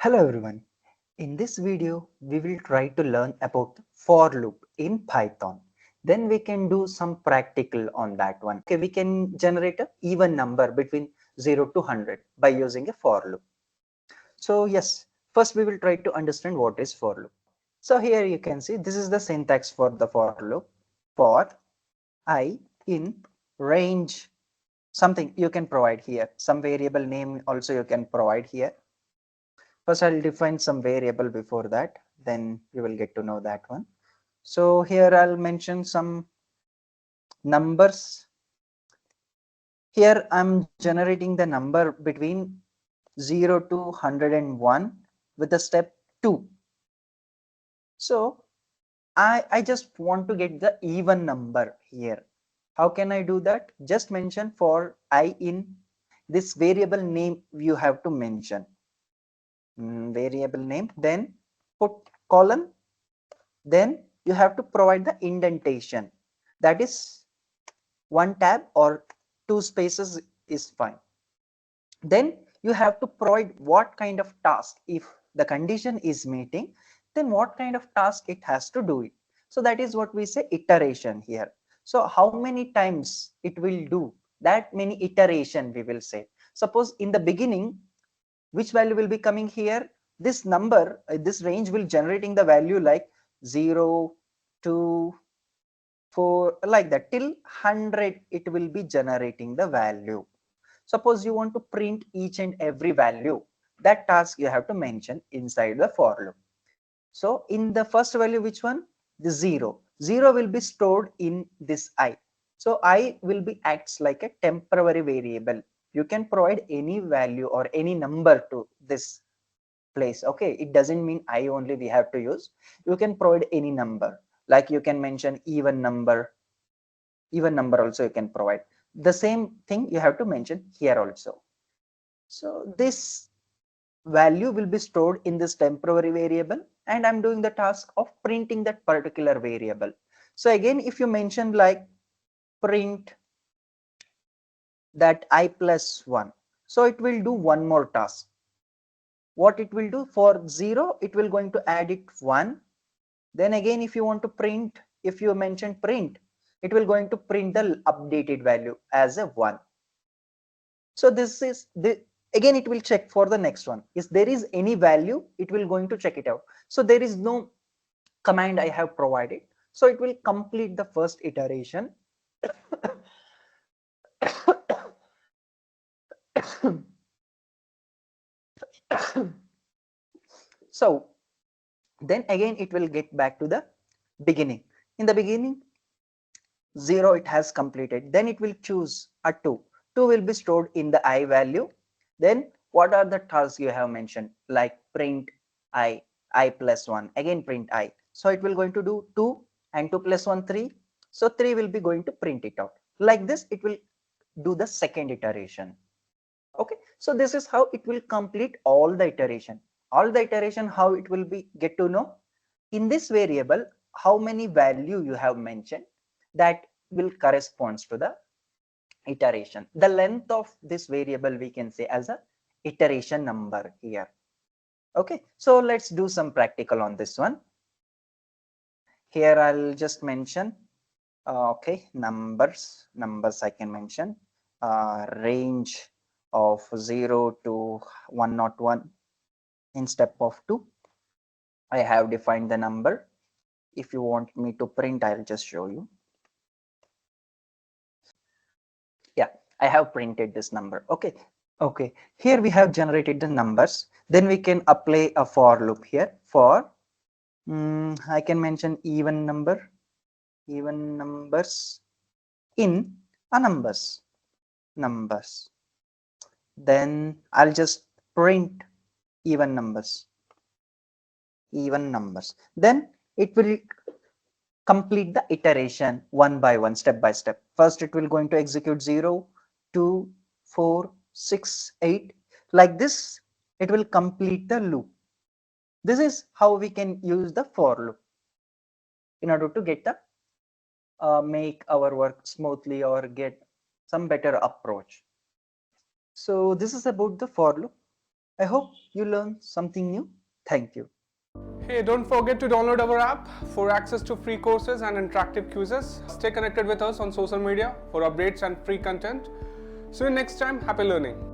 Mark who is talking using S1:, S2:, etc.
S1: Hello everyone. In this video, we will try to learn about for loop in Python. Then we can do some practical on that one. Okay, we can generate an even number between 0 to 100 by using a for loop. So yes, first we will try to understand what is for loop. So here you can see this is the syntax for the for loop. For I in range something you can provide here. Some variable name also you can provide here. First, I'll define some variable before that, then you will get to know that one. So here I'll mention some numbers. Here I'm generating the number between 0 to 101 with the step 2. So I just want to get the even number here. How can I do that? Just mention for I in this variable name you have to mention. Variable name, then put colon, then you have to provide the indentation, that is one tab or two spaces is fine. Then you have to provide what kind of task. If the condition is meeting, then what kind of task it has to do it. So that is what we say iteration here. So how many times it will do, that many iteration we will say. Suppose in the beginning, which value will be coming here, this number, this range will generating the value like 0 2 4 like that till 100 it will be generating the value. Suppose you want to print each and every value, that task you have to mention inside the for loop. So in the first value, which one? The 0 will be stored in this I. So I will be acts like a temporary variable. You can provide any value or any number to this place. Okay, it doesn't mean I only we have to use. You can provide any number, like you can mention even number also you can provide. The same thing you have to mention here also. So this value will be stored in this temporary variable, and I'm doing the task of printing that particular variable. So again, if you mention like print that I plus 1, so it will do one more task. What it will do, for 0 it will going to add it 1. Then again, if you want to print, if you mention print, it will going to print the updated value as a 1. So this is the, again it will check for the next one. If there is any value, it will going to check it out. So there is no command I have provided. So it will complete the first iteration. So then again it will get back to the beginning. In the beginning, 0 it has completed. Then it will choose a 2. 2 will be stored in the I value. Then what are the tasks you have mentioned, like print I plus 1, again print I. So it will going to do 2 and 2 plus 1 3. So 3 will be going to print it out. Like this it will do the second iteration. Okay, so this is how it will complete all the iteration. All the iteration, how it will be get to know in this variable how many value you have mentioned, that will corresponds to the iteration. The length of this variable we can say as a iteration number here. Okay, so let's do some practical on this one. Here I'll just mention okay, numbers I can mention range of 0 to 101. In step of 2 I have defined the number. If you want me to print, I'll just show you. Yeah, I have printed this number. Okay, here we have generated the numbers. Then we can apply a for loop here. For I can mention even numbers in a numbers. Then I'll just print even numbers. Then it will complete the iteration one by one, step by step. First it will going to execute 0 2 4 6 8, like this it will complete the loop. This is how we can use the for loop in order to get the make our work smoothly or get some better approach. So this is about the for loop. I hope you learned something new. Thank you.
S2: Hey, don't forget to download our app for access to free courses and interactive quizzes. Stay connected with us on social media for updates and free content. See you next time. Happy learning.